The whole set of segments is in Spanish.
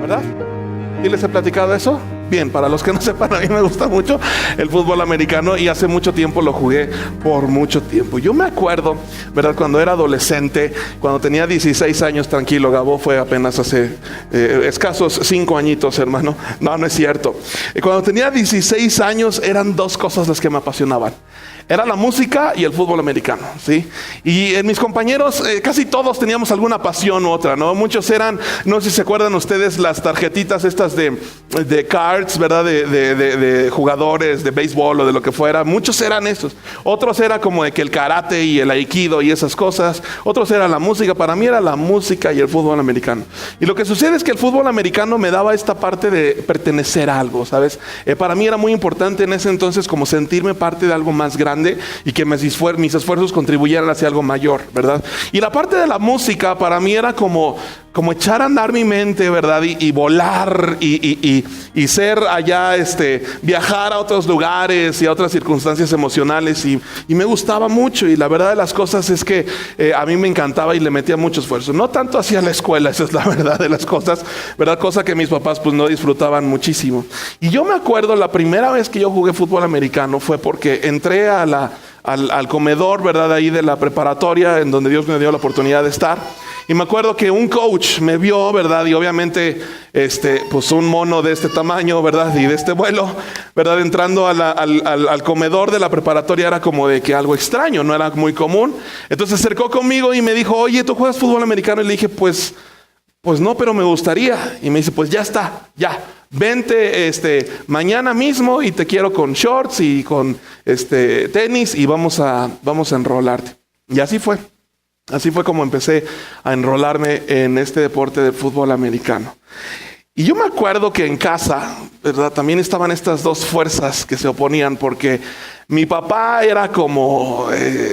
¿verdad? ¿Y les he platicado eso? Bien, para los que no sepan, a mí me gusta mucho el fútbol americano y hace mucho tiempo lo jugué por mucho tiempo. Yo me acuerdo, ¿verdad? Cuando era adolescente, cuando tenía 16 años, tranquilo, Gabo, fue apenas hace escasos 5 añitos, hermano. No, no es cierto. Cuando tenía 16 años eran dos cosas las que me apasionaban. Era la música y el fútbol americano, ¿sí? Y mis compañeros, casi todos teníamos alguna pasión u otra, ¿no? Muchos eran, no sé si se acuerdan ustedes, las tarjetitas estas de cards, ¿verdad? De jugadores de béisbol o de lo que fuera. Muchos eran esos. Otros era como de que el karate y el aikido y esas cosas. Otros era la música. Para mí era la música y el fútbol americano. Y lo que sucede es que el fútbol americano me daba esta parte de pertenecer a algo, ¿sabes? Para mí era muy importante en ese entonces como sentirme parte de algo más grande y que mis esfuerzos contribuyeran hacia algo mayor, ¿verdad? Y la parte de la música para mí era como echar a andar mi mente, ¿verdad? Y volar y ser allá, viajar a otros lugares y a otras circunstancias emocionales y me gustaba mucho. Y la verdad de las cosas es que a mí me encantaba y le metía mucho esfuerzo. No tanto hacia la escuela, esa es la verdad de las cosas, ¿verdad? Cosa que mis papás pues no disfrutaban muchísimo. Y yo me acuerdo la primera vez que yo jugué fútbol americano fue porque entré al comedor, ¿verdad? Ahí de la preparatoria en donde Dios me dio la oportunidad de estar. Y me acuerdo que un coach me vio, ¿verdad? Y obviamente, pues un mono de este tamaño, ¿verdad? Y de este vuelo, ¿verdad? Entrando al comedor de la preparatoria era como de que algo extraño, no era muy común. Entonces se acercó conmigo y me dijo, oye, ¿tú juegas fútbol americano? Y le dije, pues no, pero me gustaría. Y me dice, pues ya está, ya. Vente mañana mismo y te quiero con shorts y con tenis y vamos a enrolarte. Y así fue. Así fue como empecé a enrolarme en este deporte del fútbol americano. Y yo me acuerdo que en casa, ¿verdad? También estaban estas dos fuerzas que se oponían porque mi papá era como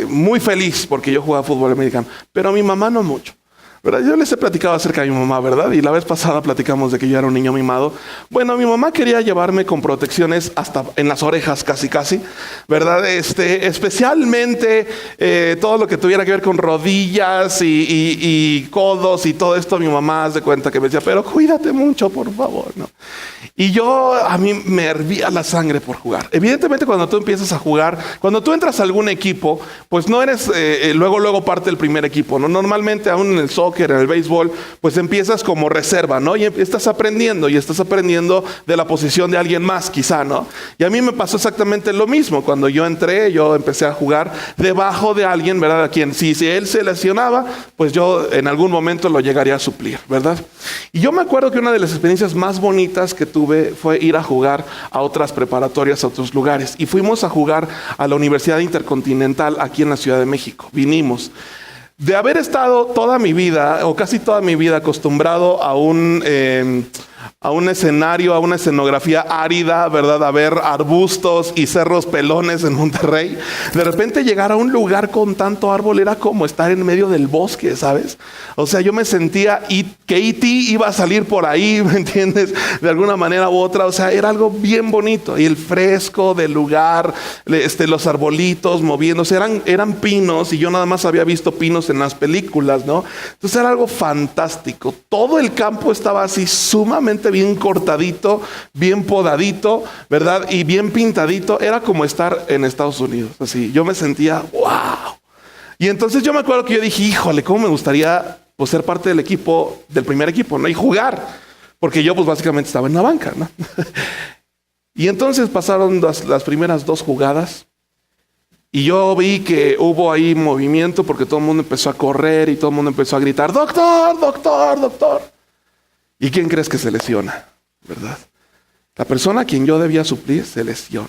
muy feliz porque yo jugaba fútbol americano, pero mi mamá no mucho, ¿verdad? Yo les he platicado acerca de mi mamá, ¿verdad? Y la vez pasada platicamos de que yo era un niño mimado. Bueno, mi mamá quería llevarme con protecciones hasta en las orejas casi, ¿verdad? Especialmente todo lo que tuviera que ver con rodillas y codos y todo esto. Mi mamá hace cuenta que me decía, pero cuídate mucho, por favor, ¿no? Y a mí me hervía la sangre por jugar. Evidentemente cuando tú empiezas a jugar, cuando tú entras a algún equipo, pues no eres luego parte del primer equipo, ¿no? Normalmente aún en el soccer, en el béisbol, pues empiezas como reserva, ¿no? Y estás aprendiendo de la posición de alguien más, quizá, ¿no? Y a mí me pasó exactamente lo mismo. Cuando yo entré, yo empecé a jugar debajo de alguien, ¿verdad? A quien si él se lesionaba, pues yo en algún momento lo llegaría a suplir, ¿verdad? Y yo me acuerdo que una de las experiencias más bonitas que tuve fue ir a jugar a otras preparatorias, a otros lugares. Y fuimos a jugar a la Universidad Intercontinental aquí en la Ciudad de México. Vinimos. De haber estado toda mi vida, o casi toda mi vida, acostumbrado a un escenario, a una escenografía árida, ¿verdad? A ver arbustos y cerros pelones en Monterrey. De repente llegar a un lugar con tanto árbol era como estar en medio del bosque, ¿sabes? O sea, yo me sentía que E.T. iba a salir por ahí, ¿me entiendes? De alguna manera u otra. O sea, era algo bien bonito. Y el fresco del lugar, los arbolitos moviéndose, eran pinos y yo nada más había visto pinos en las películas, ¿no? Entonces era algo fantástico. Todo el campo estaba así sumamente bien cortadito, bien podadito, ¿verdad? Y bien pintadito. Era como estar en Estados Unidos. Así, yo me sentía, wow. Y entonces yo me acuerdo que yo dije, híjole, cómo me gustaría pues, ser parte del equipo, del primer equipo, ¿no? Y jugar. Porque yo pues básicamente estaba en la banca, ¿no? Y entonces pasaron las primeras 2 jugadas. Y yo vi que hubo ahí movimiento porque todo el mundo empezó a correr y todo el mundo empezó a gritar, doctor, doctor, doctor. ¿Y quién crees que se lesiona? ¿Verdad? La persona a quien yo debía suplir se lesiona.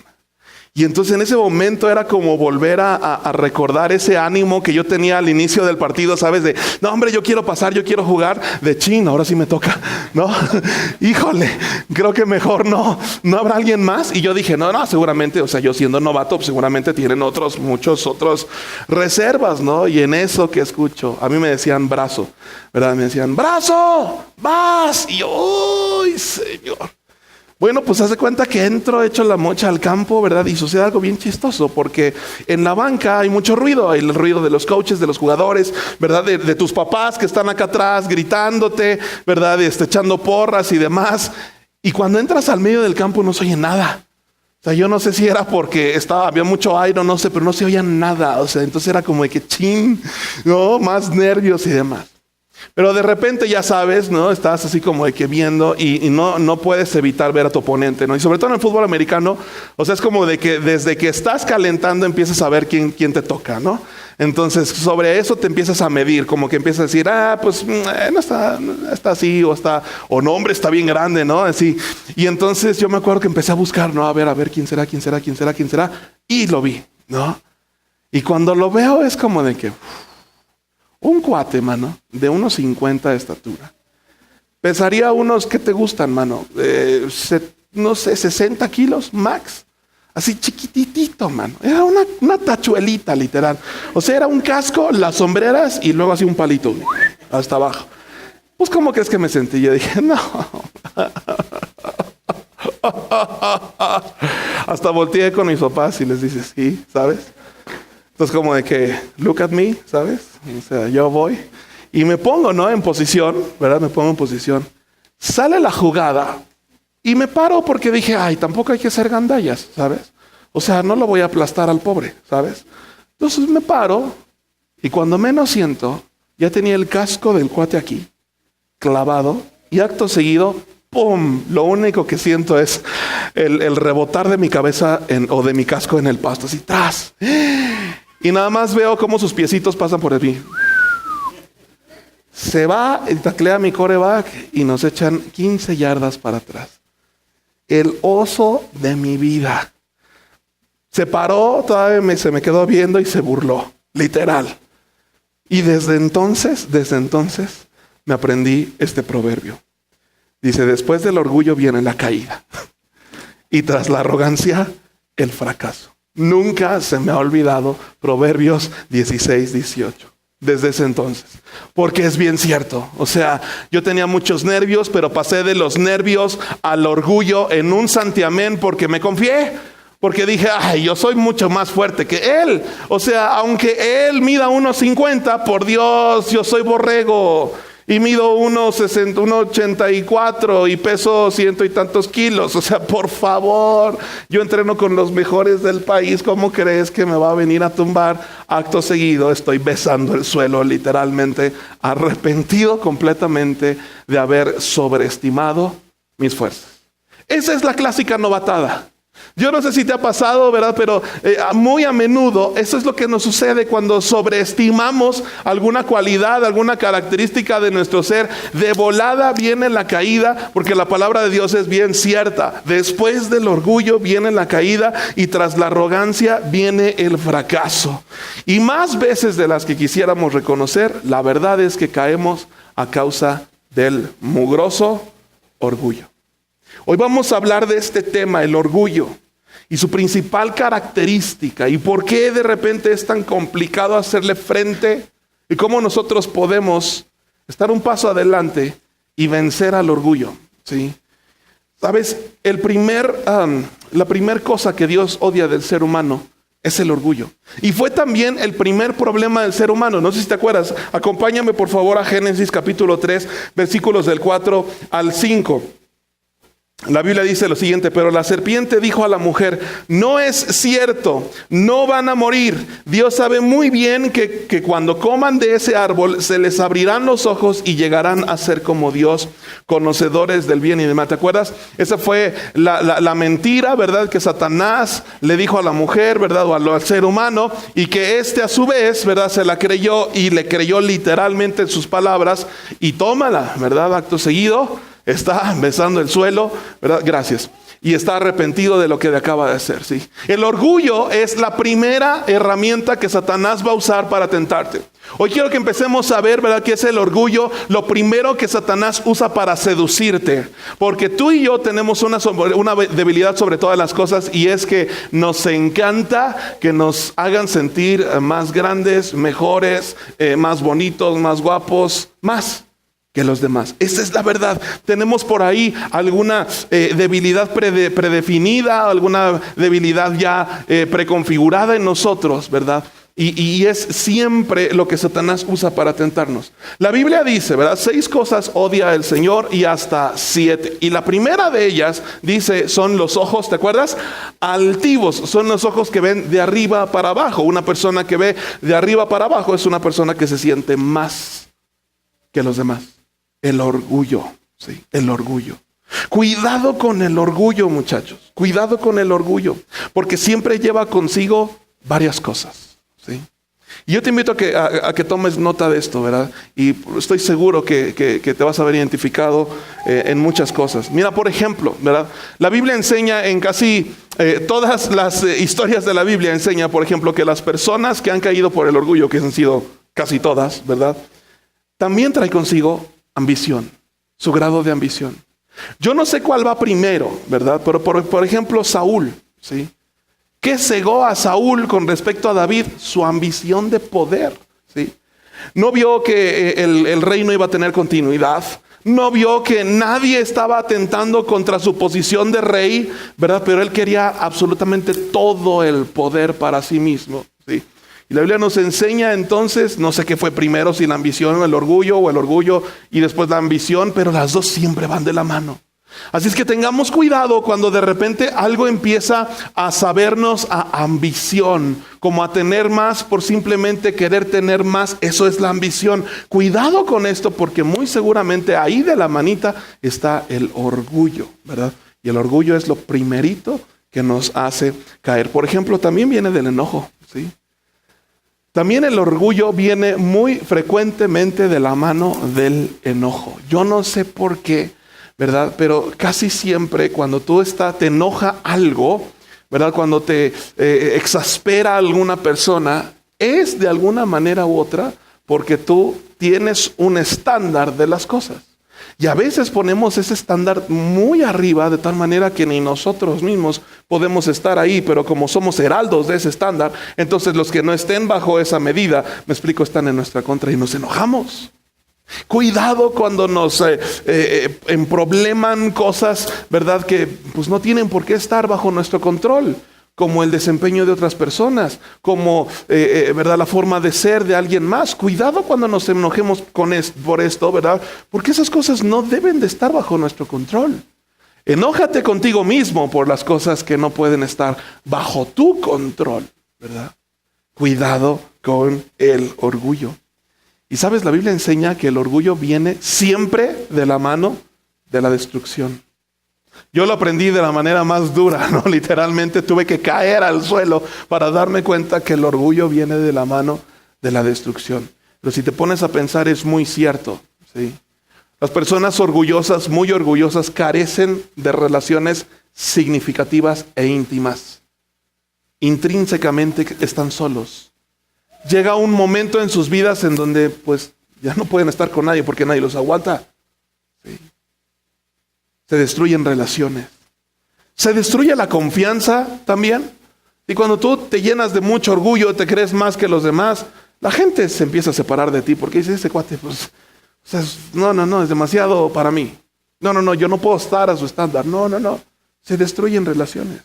Y entonces en ese momento era como volver a recordar ese ánimo que yo tenía al inicio del partido, ¿sabes? De, no hombre, yo quiero pasar, yo quiero jugar. De chin, ahora sí me toca, ¿no? Híjole, creo que mejor no habrá alguien más. Y yo dije, no, seguramente, o sea, yo siendo novato, pues seguramente tienen muchos otros reservas, ¿no? Y en eso que escucho, a mí me decían brazo, ¿verdad? Me decían, brazo, vas. Y yo, ¡uy, Señor! Bueno, pues haz de cuenta que entro, echo la mocha al campo, ¿verdad? Y sucede algo bien chistoso, porque en la banca hay mucho ruido. Hay el ruido de los coaches, de los jugadores, ¿verdad? De tus papás que están acá atrás gritándote, ¿verdad? Echando porras y demás. Y cuando entras al medio del campo no se oye nada. O sea, yo no sé si era porque había mucho aire, no sé, pero no se oía nada. O sea, entonces era como de que chin, ¿no? Más nervios y demás. Pero de repente ya sabes, ¿no? Estás así como de que viendo y no puedes evitar ver a tu oponente, ¿no? Y sobre todo en el fútbol americano, o sea, es como de que desde que estás calentando empiezas a ver quién te toca, ¿no? Entonces sobre eso te empiezas a medir, como que empiezas a decir, pues no está así, o no, hombre, está bien grande, ¿no? Así. Y entonces yo me acuerdo que empecé a buscar, ¿no? A ver quién será, y lo vi, ¿no? Y cuando lo veo es como de que un cuate, mano, de unos 50 de estatura. Pesaría unos, ¿qué te gustan, mano? No sé, 60 kilos, max. Así chiquititito, mano. Era una tachuelita, literal. O sea, era un casco, las sombreras y luego así un palito hasta abajo. Pues, ¿cómo crees que me sentí? Yo dije, no. Hasta volteé con mis papás y les dije, sí, ¿sabes? Entonces como de que, look at me, ¿sabes? O sea, yo voy y me pongo, ¿no? En posición, ¿verdad? Me pongo en posición. Sale la jugada y me paro porque dije, tampoco hay que ser gandallas, ¿sabes? O sea, no lo voy a aplastar al pobre, ¿sabes? Entonces me paro y cuando menos siento, ya tenía el casco del cuate aquí, clavado, y acto seguido, ¡pum! Lo único que siento es el rebotar de mi cabeza o de mi casco en el pasto, así, ¡tras! Y nada más veo cómo sus piecitos pasan por mí. Se va, taclea mi quarterback y nos echan 15 yardas para atrás. El oso de mi vida. Se paró, todavía se me quedó viendo y se burló, literal. Y desde entonces me aprendí este proverbio. Dice, después del orgullo viene la caída. Y tras la arrogancia, el fracaso. Nunca se me ha olvidado Proverbios 16-18. Desde ese entonces. Porque es bien cierto. O sea, yo tenía muchos nervios, pero pasé de los nervios al orgullo en un santiamén porque me confié. Porque dije, yo soy mucho más fuerte que él. O sea, aunque él mida 1.50, por Dios, yo soy borrego. Y mido 1.84 y peso 100 y tantos kilos. O sea, por favor, yo entreno con los mejores del país. ¿Cómo crees que me va a venir a tumbar? Acto seguido estoy besando el suelo, literalmente, arrepentido completamente de haber sobreestimado mis fuerzas. Esa es la clásica novatada. Yo no sé si te ha pasado, ¿verdad? Pero muy a menudo eso es lo que nos sucede cuando sobreestimamos alguna cualidad, alguna característica de nuestro ser. De volada viene la caída, porque la palabra de Dios es bien cierta. Después del orgullo viene la caída y tras la arrogancia viene el fracaso. Y más veces de las que quisiéramos reconocer, la verdad es que caemos a causa del mugroso orgullo. Hoy vamos a hablar de este tema, el orgullo, y su principal característica, y por qué de repente es tan complicado hacerle frente, y cómo nosotros podemos estar un paso adelante y vencer al orgullo, ¿sí? ¿Sabes? La primer cosa que Dios odia del ser humano es el orgullo. Y fue también el primer problema del ser humano. No sé si te acuerdas. Acompáñame por favor a Génesis capítulo 3, versículos del 4 al 5. La Biblia dice lo siguiente: pero la serpiente dijo a la mujer, no es cierto, no van a morir. Dios sabe muy bien que cuando coman de ese árbol se les abrirán los ojos y llegarán a ser como Dios, conocedores del bien y del mal. ¿Te acuerdas? Esa fue la mentira, ¿verdad? Que Satanás le dijo a la mujer, ¿verdad? O al ser humano, y que a su vez, ¿verdad? Se la creyó y le creyó literalmente en sus palabras y tómala, ¿verdad? Acto seguido está besando el suelo, ¿verdad? Gracias. Y está arrepentido de lo que acaba de hacer, ¿sí? El orgullo es la primera herramienta que Satanás va a usar para tentarte. Hoy quiero que empecemos a ver, ¿verdad?, qué es el orgullo. Lo primero que Satanás usa para seducirte. Porque tú y yo tenemos una debilidad sobre todas las cosas, y es que nos encanta que nos hagan sentir más grandes, mejores, más bonitos, más guapos, más. que los demás. Esa es la verdad. Tenemos por ahí alguna debilidad predefinida, alguna debilidad ya preconfigurada en nosotros, ¿verdad? Y es siempre lo que Satanás usa para tentarnos. La Biblia dice, ¿verdad? 6 cosas odia el Señor y hasta 7. Y la primera de ellas dice, son los ojos, ¿te acuerdas? Altivos, son los ojos que ven de arriba para abajo. Una persona que ve de arriba para abajo es una persona que se siente más que los demás. El orgullo, sí, el orgullo. Cuidado con el orgullo, muchachos. Cuidado con el orgullo, porque siempre lleva consigo varias cosas. ¿Sí? Y yo te invito a que tomes nota de esto, ¿verdad? Y estoy seguro que te vas a ver identificado en muchas cosas. Mira, por ejemplo, ¿verdad? La Biblia enseña en casi todas las historias de la Biblia, enseña, por ejemplo, que las personas que han caído por el orgullo, que han sido casi todas, ¿verdad? También trae consigo ambición, su grado de ambición. Yo no sé cuál va primero, ¿verdad? Pero por ejemplo, Saúl, ¿sí? ¿Qué cegó a Saúl con respecto a David? Su ambición de poder, ¿sí? No vio que el reino iba a tener continuidad. No vio que nadie estaba atentando contra su posición de rey, ¿verdad? Pero él quería absolutamente todo el poder para sí mismo, ¿sí? Y la Biblia nos enseña entonces, no sé qué fue primero, si la ambición o el orgullo y después la ambición, pero las dos siempre van de la mano. Así es que tengamos cuidado cuando de repente algo empieza a sabernos a ambición, como a tener más por simplemente querer tener más. Eso es la ambición. Cuidado con esto, porque muy seguramente ahí de la manita está el orgullo, ¿verdad? Y el orgullo es lo primerito que nos hace caer. Por ejemplo, también viene del enojo, ¿sí? También el orgullo viene muy frecuentemente de la mano del enojo. Yo no sé por qué, ¿verdad? Pero casi siempre cuando tú te enoja algo, ¿verdad? Cuando te exaspera alguna persona, es de alguna manera u otra porque tú tienes un estándar de las cosas. Y a veces ponemos ese estándar muy arriba de tal manera que ni nosotros mismos podemos estar ahí, pero como somos heraldos de ese estándar, entonces los que no estén bajo esa medida, me explico, están en nuestra contra y nos enojamos. Cuidado cuando nos emprobleman cosas, ¿verdad? Que pues no tienen por qué estar bajo nuestro control, como el desempeño de otras personas, como ¿verdad? La forma de ser de alguien más. Cuidado cuando nos enojemos por esto, ¿verdad? Porque esas cosas no deben de estar bajo nuestro control. Enójate contigo mismo por las cosas que no pueden estar bajo tu control, ¿verdad? Cuidado con el orgullo. Y sabes, la Biblia enseña que el orgullo viene siempre de la mano de la destrucción. Yo lo aprendí de la manera más dura, ¿no? Literalmente tuve que caer al suelo para darme cuenta que el orgullo viene de la mano de la destrucción. Pero si te pones a pensar, es muy cierto, ¿sí? Las personas orgullosas, muy orgullosas, carecen de relaciones significativas e íntimas. Intrínsecamente están solos. Llega un momento en sus vidas en donde pues ya no pueden estar con nadie porque nadie los aguanta. ¿Sí? Se destruyen relaciones. Se destruye la confianza también. Y cuando tú te llenas de mucho orgullo, te crees más que los demás, la gente se empieza a separar de ti porque dice, ese cuate, pues, o sea, no, es demasiado para mí. No, yo no puedo estar a su estándar. No. Se destruyen relaciones.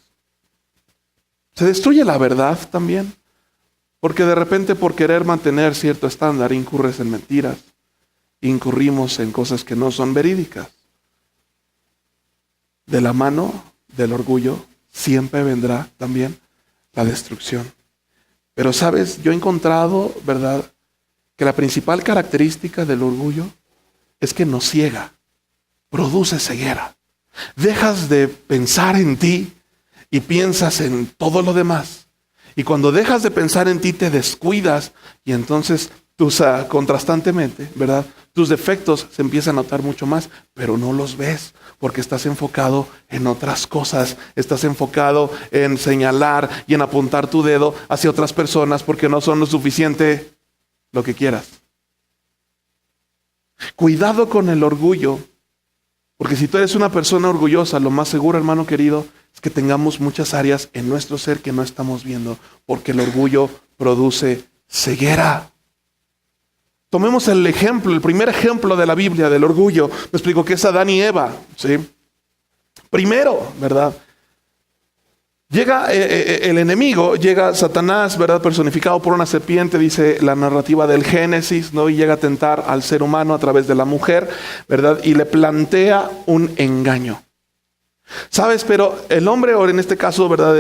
Se destruye la verdad también. Porque de repente por querer mantener cierto estándar incurres en mentiras, incurrimos en cosas que no son verídicas. De la mano del orgullo siempre vendrá también la destrucción. Pero sabes, yo he encontrado, ¿verdad?, que la principal característica del orgullo es que nos ciega, produce ceguera. Dejas de pensar en ti y piensas en todo lo demás. Y cuando dejas de pensar en ti, te descuidas y entonces contrastantemente, ¿verdad? Tus defectos se empiezan a notar mucho más, pero no los ves porque estás enfocado en otras cosas. Estás enfocado en señalar y en apuntar tu dedo hacia otras personas porque no son lo suficiente lo que quieras. Cuidado con el orgullo, porque si tú eres una persona orgullosa, lo más seguro, hermano querido, es que tengamos muchas áreas en nuestro ser que no estamos viendo, porque el orgullo produce ceguera. Tomemos el ejemplo, el primer ejemplo de la Biblia del orgullo. Me explico que es Adán y Eva, ¿sí? Primero, ¿verdad? Llega el enemigo, llega Satanás, ¿verdad? Personificado por una serpiente, dice la narrativa del Génesis, ¿no? Y llega a tentar al ser humano a través de la mujer, ¿verdad? Y le plantea un engaño. ¿Sabes? Pero el hombre, o en este caso, ¿verdad?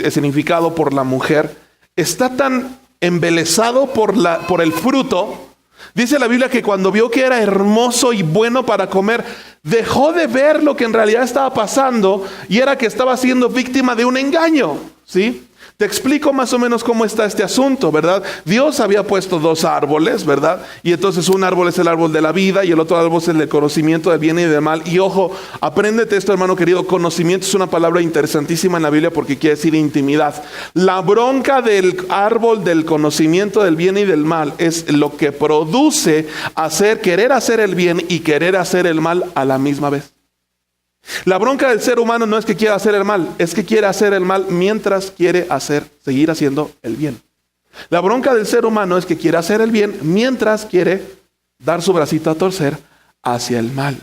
Significado por la mujer, está tan embelesado por el fruto. Dice la Biblia que cuando vio que era hermoso y bueno para comer, dejó de ver lo que en realidad estaba pasando, y era que estaba siendo víctima de un engaño, ¿sí? Te explico más o menos cómo está este asunto, ¿verdad? Dios había puesto dos árboles, ¿verdad? Y entonces un árbol es el árbol de la vida y el otro árbol es el del conocimiento del bien y del mal. Y ojo, apréndete esto, hermano querido. Conocimiento es una palabra interesantísima en la Biblia porque quiere decir intimidad. La bronca del árbol del conocimiento del bien y del mal es lo que produce querer hacer el bien y querer hacer el mal a la misma vez. La bronca del ser humano no es que quiera hacer el mal, es que quiere hacer el mal mientras quiere seguir haciendo el bien. La bronca del ser humano es que quiere hacer el bien mientras quiere dar su bracito a torcer hacia el mal.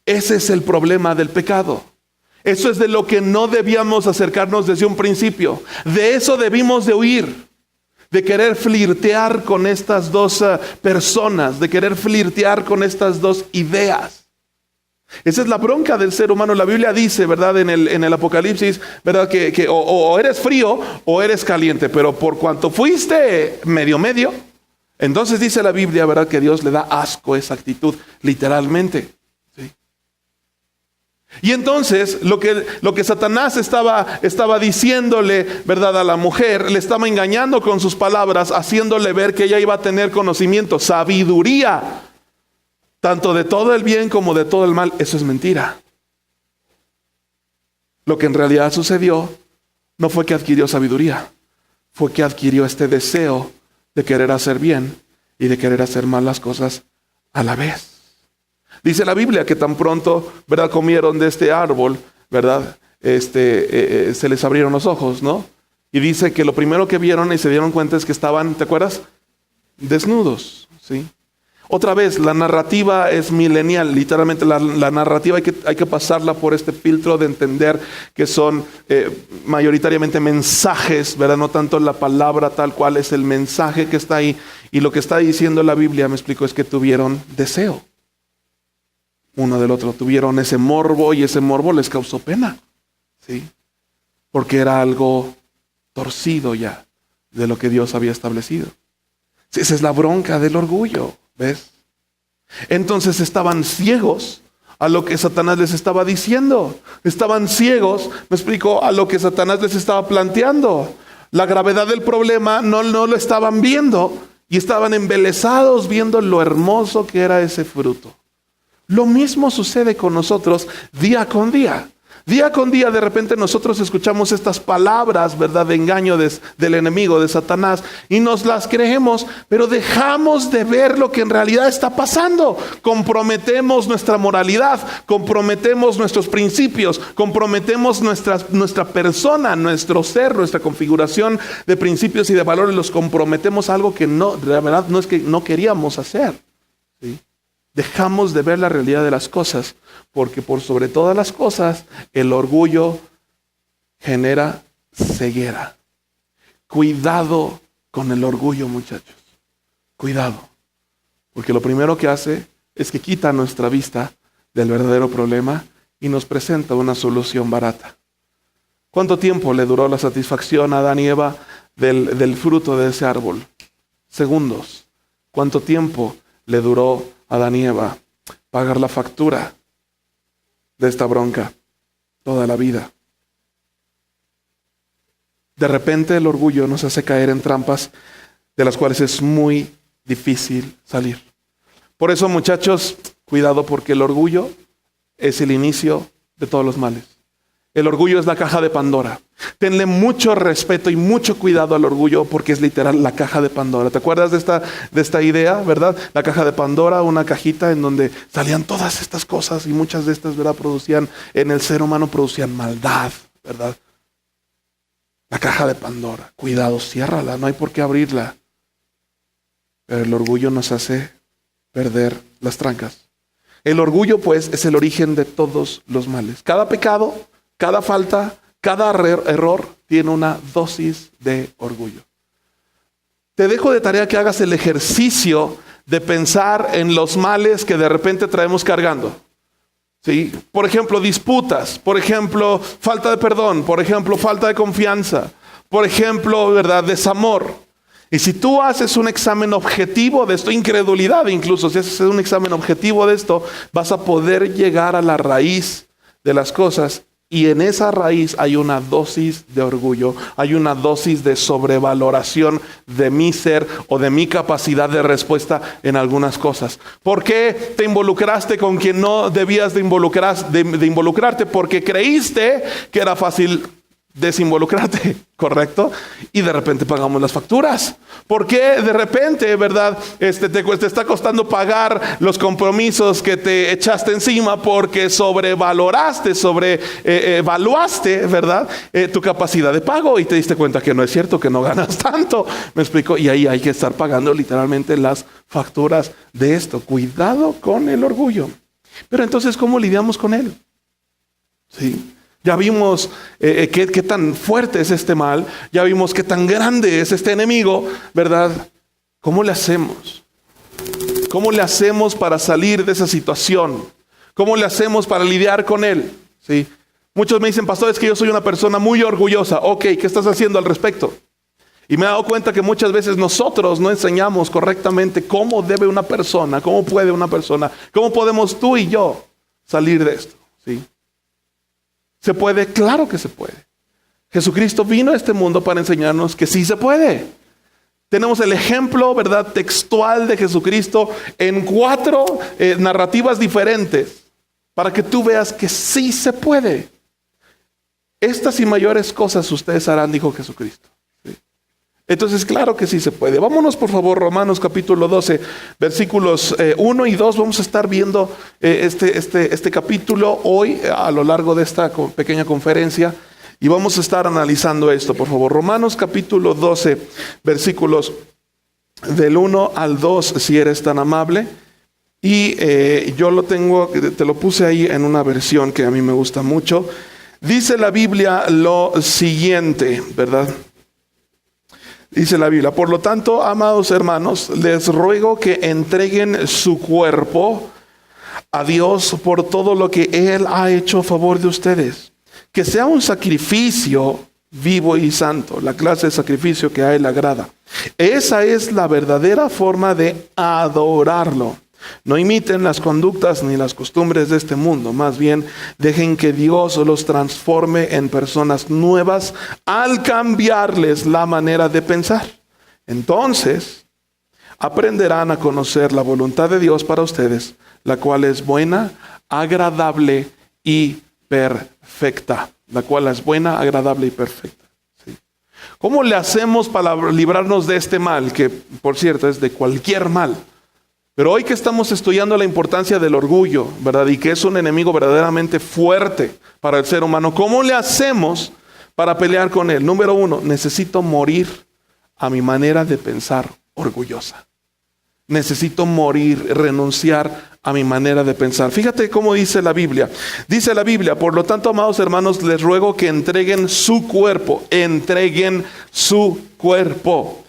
Ese es el problema del pecado. Eso es de lo que no debíamos acercarnos desde un principio. De eso debimos de huir. De querer flirtear con estas dos personas, de querer flirtear con estas dos ideas. Esa es la bronca del ser humano. La Biblia dice, ¿verdad? En el Apocalipsis, ¿verdad? Que o eres frío o eres caliente, pero por cuanto fuiste medio, entonces dice la Biblia, ¿verdad? Que Dios le da asco esa actitud, literalmente. ¿Sí? Y entonces lo que Satanás estaba diciéndole, ¿verdad? A la mujer, le estaba engañando con sus palabras, haciéndole ver que ella iba a tener conocimiento, sabiduría, tanto de todo el bien como de todo el mal. Eso es mentira. Lo que en realidad sucedió no fue que adquirió sabiduría, fue que adquirió este deseo de querer hacer bien y de querer hacer mal las cosas a la vez. Dice la Biblia que tan pronto, ¿verdad? Comieron de este árbol, ¿verdad? Se les abrieron los ojos, ¿no? Y dice que lo primero que vieron y se dieron cuenta es que estaban, ¿te acuerdas? Desnudos, ¿sí? Otra vez, la narrativa es milenial. Literalmente la narrativa hay que pasarla por este filtro de entender que son mayoritariamente mensajes, ¿verdad? No tanto la palabra tal cual, es el mensaje que está ahí. Y lo que está diciendo la Biblia, me explico, es que tuvieron deseo uno del otro. Tuvieron ese morbo y ese morbo les causó pena, ¿sí? Porque era algo torcido ya de lo que Dios había establecido. Sí, esa es la bronca del orgullo. ¿Ves? Entonces estaban ciegos a lo que Satanás les estaba diciendo. Estaban ciegos, me explico, a lo que Satanás les estaba planteando. La gravedad del problema no lo estaban viendo y estaban embelesados viendo lo hermoso que era ese fruto. Lo mismo sucede con nosotros día con día. Día con día de repente nosotros escuchamos estas palabras, ¿verdad? De engaño del enemigo, de Satanás, y nos las creemos, pero dejamos de ver lo que en realidad está pasando. Comprometemos nuestra moralidad, comprometemos nuestros principios, comprometemos nuestra persona, nuestro ser, nuestra configuración de principios y de valores, los comprometemos a algo que no, la verdad no es que no queríamos hacer, ¿sí? Dejamos de ver la realidad de las cosas, porque por sobre todas las cosas, el orgullo genera ceguera. Cuidado con el orgullo, muchachos. Cuidado. Porque lo primero que hace es que quita nuestra vista del verdadero problema y nos presenta una solución barata. ¿Cuánto tiempo le duró la satisfacción a Adán y Eva del fruto de ese árbol? Segundos. ¿Cuánto tiempo le duró a Adán y Eva pagar la factura de esta bronca? Toda la vida. De repente el orgullo nos hace caer en trampas de las cuales es muy difícil salir. Por eso, muchachos, cuidado, porque el orgullo es el inicio de todos los males. El orgullo es la caja de Pandora. Tenle mucho respeto y mucho cuidado al orgullo porque es literal la caja de Pandora. ¿Te acuerdas de esta idea, verdad? La caja de Pandora, una cajita en donde salían todas estas cosas y muchas de estas, ¿verdad? En el ser humano producían maldad, ¿verdad? La caja de Pandora. Cuidado, ciérrala, no hay por qué abrirla. pero el orgullo nos hace perder las trancas. El orgullo, pues, es el origen de todos los males. Cada pecado, cada falta, cada error tiene una dosis de orgullo. Te dejo de tarea que hagas el ejercicio de pensar en los males que de repente traemos cargando. ¿Sí? Por ejemplo, disputas, por ejemplo, falta de perdón, por ejemplo, falta de confianza, por ejemplo, ¿verdad?, desamor. Y si tú haces un examen objetivo de esto, incredulidad incluso, si haces un examen objetivo de esto, vas a poder llegar a la raíz de las cosas. Y en esa raíz hay una dosis de orgullo, hay una dosis de sobrevaloración de mi ser o de mi capacidad de respuesta en algunas cosas. ¿Por qué te involucraste con quien no debías de involucrarte? Porque creíste que era fácil desinvolucrarte, ¿correcto? Y de repente pagamos las facturas. ¿Por qué de repente, verdad, te está costando pagar los compromisos que te echaste encima? Porque sobrevaloraste, evaluaste, ¿verdad?, tu capacidad de pago y te diste cuenta que no es cierto, que no ganas tanto. ¿Me explico? Y ahí hay que estar pagando literalmente las facturas de esto. Cuidado con el orgullo. Pero entonces, ¿cómo lidiamos con él? Sí. Ya vimos qué tan fuerte es este mal, ya vimos qué tan grande es este enemigo, ¿verdad? ¿Cómo le hacemos? ¿Cómo le hacemos para salir de esa situación? ¿Cómo le hacemos para lidiar con él? ¿Sí? Muchos me dicen, pastor, es que yo soy una persona muy orgullosa. Ok, ¿qué estás haciendo al respecto? Y me he dado cuenta que muchas veces nosotros no enseñamos correctamente cómo debe una persona, cómo puede una persona, cómo podemos tú y yo salir de esto, ¿sí? ¿Se puede? Claro que se puede. Jesucristo vino a este mundo para enseñarnos que sí se puede. Tenemos el ejemplo, ¿verdad?, textual de Jesucristo en 4 narrativas diferentes para que tú veas que sí se puede. Estas y mayores cosas ustedes harán, dijo Jesucristo. ¿Sí? Entonces, claro que sí se puede. Vámonos, por favor, Romanos capítulo 12, versículos 1 y 2. Vamos a estar viendo este capítulo hoy a lo largo de esta pequeña conferencia. Y vamos a estar analizando esto, por favor. Romanos capítulo 12, versículos del 1 al 2, si eres tan amable. Y yo te lo puse ahí en una versión que a mí me gusta mucho. Dice la Biblia lo siguiente, ¿verdad? Dice la Biblia: por lo tanto, amados hermanos, les ruego que entreguen su cuerpo a Dios por todo lo que Él ha hecho a favor de ustedes. Que sea un sacrificio vivo y santo, la clase de sacrificio que a Él agrada. Esa es la verdadera forma de adorarlo. No imiten las conductas ni las costumbres de este mundo, más bien dejen que Dios los transforme en personas nuevas al cambiarles la manera de pensar. Entonces aprenderán a conocer la voluntad de Dios para ustedes, la cual es buena, agradable y perfecta. La cual es buena, agradable y perfecta. ¿Sí? ¿Cómo le hacemos para librarnos de este mal? Que, por cierto, es de cualquier mal. Pero hoy que estamos estudiando la importancia del orgullo, ¿verdad?, y que es un enemigo verdaderamente fuerte para el ser humano, ¿cómo le hacemos para pelear con él? Número 1, necesito morir a mi manera de pensar orgullosa. Necesito morir, renunciar a mi manera de pensar. Fíjate cómo dice la Biblia. Dice la Biblia: por lo tanto, amados hermanos, les ruego que entreguen su cuerpo. Entreguen su cuerpo.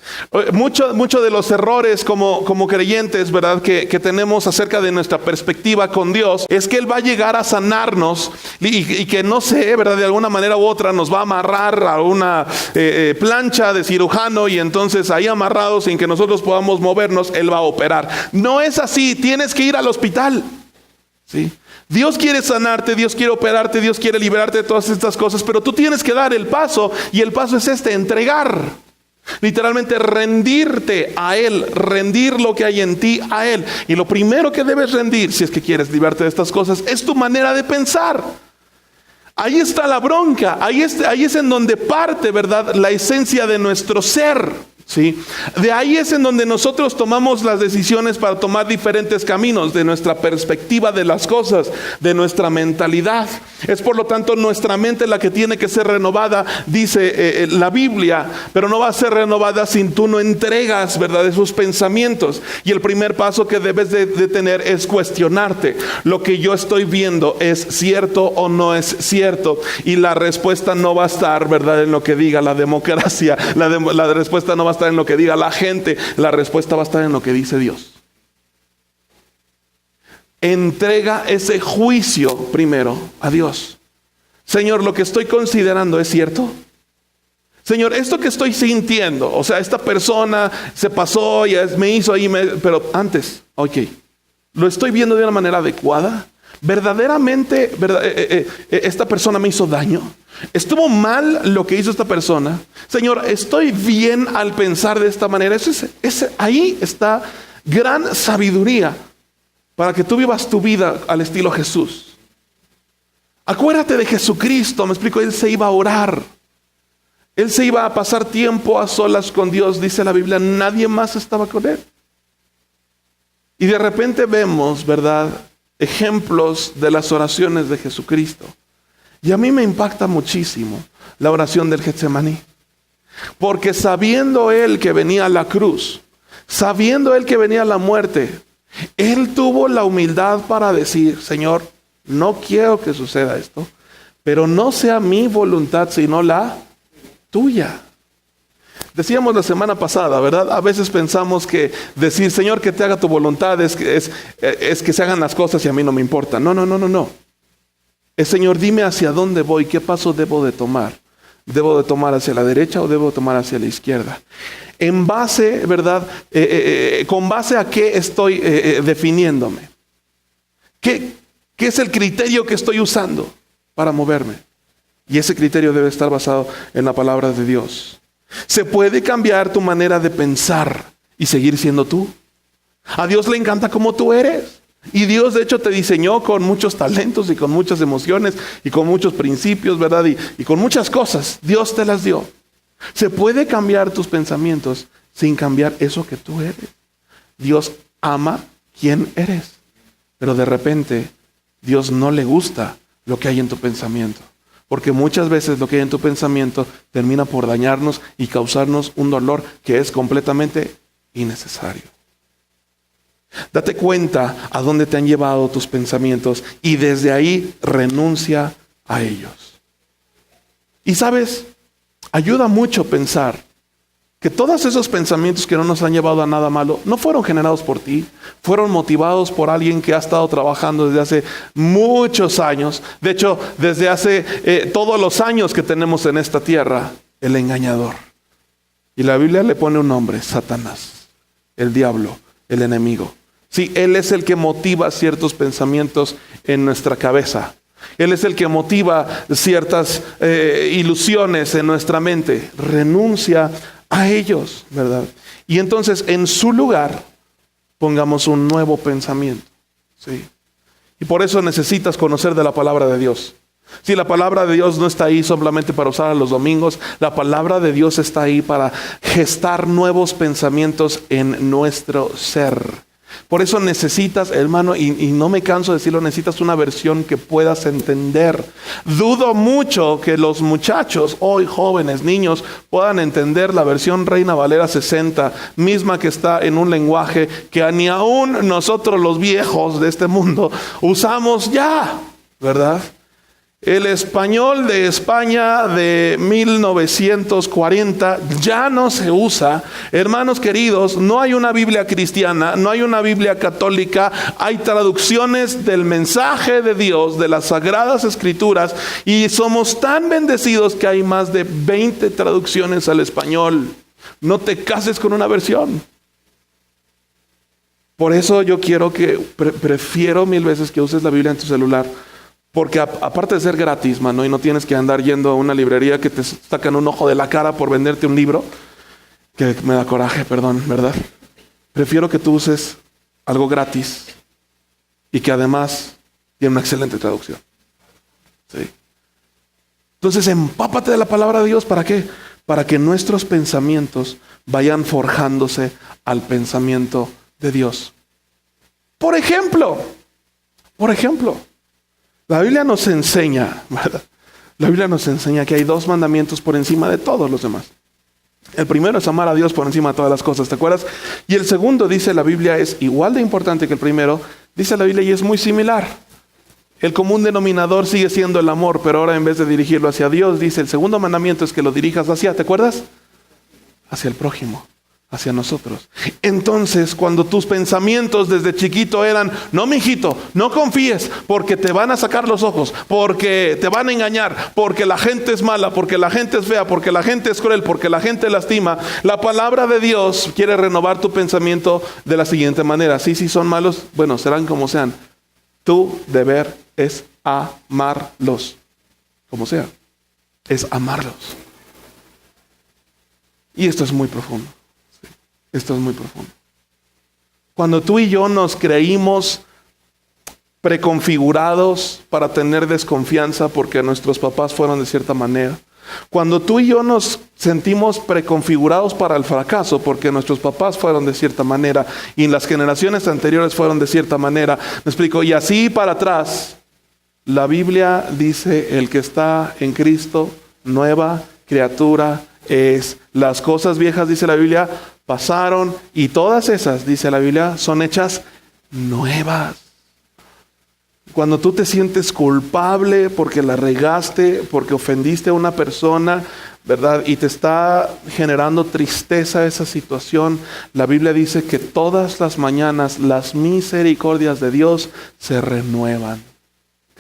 Mucho de los errores como creyentes, ¿verdad?, que tenemos acerca de nuestra perspectiva con Dios, es que Él va a llegar a sanarnos y que no sé, ¿verdad?, de alguna manera u otra nos va a amarrar a una plancha de cirujano, y entonces ahí amarrados sin que nosotros podamos movernos, Él va a operar. No es así, tienes que ir al hospital. ¿Sí? Dios quiere sanarte, Dios quiere operarte, Dios quiere liberarte de todas estas cosas, pero tú tienes que dar el paso, y el paso es entregar. Literalmente rendirte a Él, rendir lo que hay en ti a Él. Y lo primero que debes rendir, si es que quieres librarte de estas cosas, es tu manera de pensar. Ahí está la bronca, ahí es en donde parte, ¿verdad?, la esencia de nuestro ser. ¿sí? De ahí es en donde nosotros tomamos las decisiones para tomar diferentes caminos, de nuestra perspectiva de las cosas, de nuestra mentalidad. Es por lo tanto nuestra mente la que tiene que ser renovada, dice la Biblia, pero no va a ser renovada sin tú no entregas, ¿verdad?, esos pensamientos. Y el primer paso que debes de tener es cuestionarte. ¿Lo que yo estoy viendo es cierto o no es cierto? Y la respuesta no va a estar, ¿verdad?, en lo que diga la democracia. La respuesta no va a estar en lo que diga la gente. La respuesta va a estar en lo que dice Dios. Entrega ese juicio primero a Dios. Señor, ¿lo que estoy considerando es cierto? Señor, esto que estoy sintiendo, o sea, esta persona se pasó y me hizo ahí, pero antes, ok, ¿lo estoy viendo de una manera adecuada? ¿Verdaderamente esta persona me hizo daño? ¿Estuvo mal lo que hizo esta persona? Señor, ¿estoy bien al pensar de esta manera? Ahí está gran sabiduría para que tú vivas tu vida al estilo Jesús. Acuérdate de Jesucristo, me explico, Él se iba a orar. Él se iba a pasar tiempo a solas con Dios, dice la Biblia, nadie más estaba con Él. Y de repente vemos, ¿verdad?, ejemplos de las oraciones de Jesucristo. Y a mí me impacta muchísimo la oración del Getsemaní. Porque sabiendo Él que venía a la cruz, sabiendo Él que venía a la muerte, Él tuvo la humildad para decir, Señor, no quiero que suceda esto, pero no sea mi voluntad, sino la tuya. Decíamos la semana pasada, ¿verdad? A veces pensamos que decir, Señor, que te haga tu voluntad es que se hagan las cosas y a mí no me importa. No. Señor, dime hacia dónde voy, qué paso debo de tomar. ¿Debo de tomar hacia la derecha o debo de tomar hacia la izquierda? En base, ¿verdad? ¿Con base a qué estoy definiéndome? ¿Qué es el criterio que estoy usando para moverme? Y ese criterio debe estar basado en la palabra de Dios. ¿Se puede cambiar tu manera de pensar y seguir siendo tú? A Dios le encanta cómo tú eres. Y Dios de hecho te diseñó con muchos talentos y con muchas emociones y con muchos principios, ¿verdad? Y con muchas cosas. Dios te las dio. ¿Se puede cambiar tus pensamientos sin cambiar eso que tú eres? Dios ama quien eres. Pero de repente Dios no le gusta lo que hay en tu pensamiento. Porque muchas veces lo que hay en tu pensamiento termina por dañarnos y causarnos un dolor que es completamente innecesario. Date cuenta a dónde te han llevado tus pensamientos y desde ahí renuncia a ellos. Y sabes, ayuda mucho pensar que todos esos pensamientos que no nos han llevado a nada malo no fueron generados por ti, fueron motivados por alguien que ha estado trabajando desde hace muchos años. De hecho, desde hace todos los años que tenemos en esta tierra, el engañador. Y la Biblia le pone un nombre, Satanás, el diablo, el enemigo. Sí, Él es el que motiva ciertos pensamientos en nuestra cabeza. Él es el que motiva ciertas ilusiones en nuestra mente. Renuncia a ellos, ¿verdad? Y entonces en su lugar pongamos un nuevo pensamiento, ¿sí? Y por eso necesitas conocer de la palabra de Dios. Si la palabra de Dios no está ahí solamente para usar los domingos, la palabra de Dios está ahí para gestar nuevos pensamientos en nuestro ser. Por eso necesitas, hermano, y no me canso de decirlo, necesitas una versión que puedas entender. Dudo mucho que los muchachos, hoy jóvenes, niños, puedan entender la versión Reina Valera 60, misma que está en un lenguaje que ni aún nosotros los viejos de este mundo usamos ya, ¿verdad? El español de España de 1940 ya no se usa. Hermanos queridos, no hay una Biblia cristiana, no hay una Biblia católica, hay traducciones del mensaje de Dios, de las Sagradas Escrituras, y somos tan bendecidos que hay más de 20 traducciones al español. No te cases con una versión. Por eso yo quiero que, prefiero mil veces que uses la Biblia en tu celular. Porque aparte de ser gratis, mano, y no tienes que andar yendo a una librería que te sacan un ojo de la cara por venderte un libro, que me da coraje, perdón, ¿verdad? Prefiero que tú uses algo gratis y que además tiene una excelente traducción. ¿Sí? Entonces empápate de la palabra de Dios, ¿para qué? para que nuestros pensamientos vayan forjándose al pensamiento de Dios. Por ejemplo, la Biblia nos enseña, ¿verdad? La Biblia nos enseña que hay 2 mandamientos por encima de todos los demás. El primero es amar a Dios por encima de todas las cosas, ¿te acuerdas? Y el segundo, dice la Biblia, es igual de importante que el primero, dice la Biblia, y es muy similar. El común denominador sigue siendo el amor, pero ahora en vez de dirigirlo hacia Dios, dice el segundo mandamiento es que lo dirijas hacia, ¿te acuerdas? Hacia el prójimo, hacia nosotros. Entonces, cuando tus pensamientos desde chiquito eran, no, mijito, no confíes, porque te van a sacar los ojos, porque te van a engañar, porque la gente es mala, porque la gente es fea, porque la gente es cruel, porque la gente lastima, la palabra de Dios quiere renovar tu pensamiento de la siguiente manera. Sí, son malos, bueno, serán como sean. Tu deber es amarlos, como sea, es amarlos. Y esto es muy profundo. Esto es muy profundo. Cuando tú y yo nos creímos preconfigurados para tener desconfianza porque nuestros papás fueron de cierta manera, cuando tú y yo nos sentimos preconfigurados para el fracaso porque nuestros papás fueron de cierta manera y las generaciones anteriores fueron de cierta manera, me explico, y así para atrás, la Biblia dice: el que está en Cristo, nueva criatura es. Las cosas viejas, dice la Biblia, pasaron, y todas esas, dice la Biblia, son hechas nuevas. Cuando tú te sientes culpable porque la regaste, porque ofendiste a una persona, ¿verdad? Y te está generando tristeza esa situación, la Biblia dice que todas las mañanas las misericordias de Dios se renuevan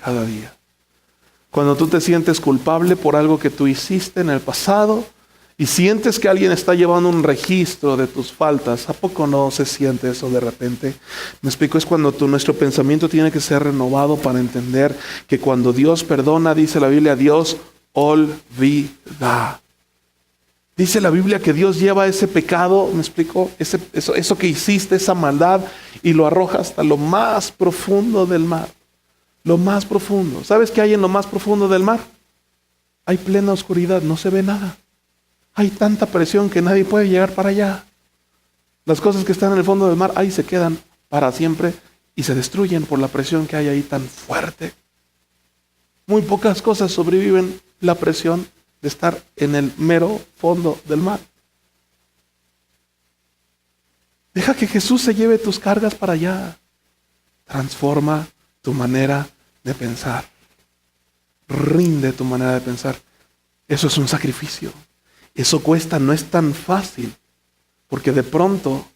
cada día. Cuando tú te sientes culpable por algo que tú hiciste en el pasado y sientes que alguien está llevando un registro de tus faltas, ¿a poco no se siente eso de repente? Me explico, es cuando nuestro pensamiento tiene que ser renovado para entender que cuando Dios perdona, dice la Biblia, Dios olvida. Dice la Biblia que Dios lleva ese pecado, me explico, eso que hiciste, esa maldad, y lo arroja hasta lo más profundo del mar. Lo más profundo. ¿Sabes qué hay en lo más profundo del mar? Hay plena oscuridad, no se ve nada. Hay tanta presión que nadie puede llegar para allá. Las cosas que están en el fondo del mar ahí se quedan para siempre y se destruyen por la presión que hay ahí tan fuerte. Muy pocas cosas sobreviven la presión de estar en el mero fondo del mar. Deja que Jesús se lleve tus cargas para allá. Transforma tu manera de pensar. Rinde tu manera de pensar. Eso es un sacrificio. Eso cuesta, no es tan fácil. Porque de pronto,